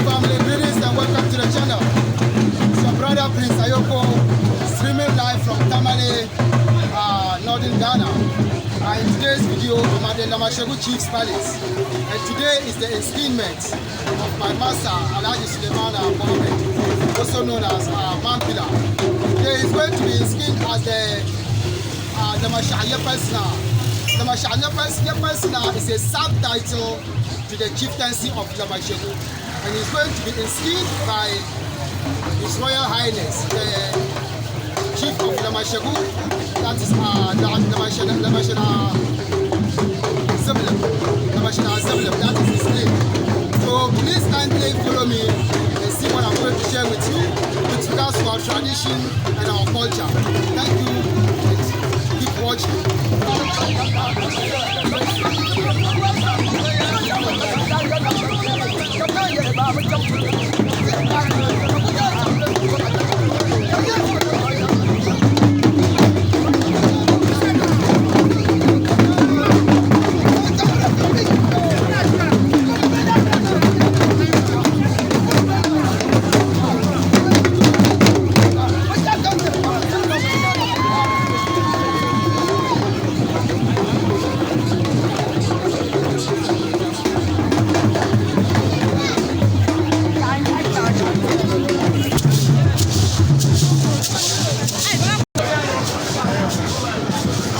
family, greetings and welcome to the channel. It's your brother Prince Ayoko, streaming live from Tamale, Northern Ghana. In today's video, I'm at the Lamashegu Chief's Palace. And today is the inskinment of my master, Alhaji Suleiman Mohammed, also known as Mampila. Today is going to be skinned as the Lamashaya Persona. Lamashaya Persona is a subtitle to the chieftaincy of Lamashegu, and it's going to be skinned by His Royal Highness, the Chief of Lamashegu, that is Lamashana Zemlem, that is his name. So please kindly follow me and see what I'm going to share with you with regards to our tradition and our culture. Thank you, and keep watching.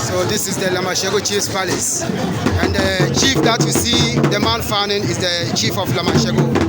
So this is the Lamashegu Chief's Palace, and the chief that you see, the man founding, is the chief of Lamashegu.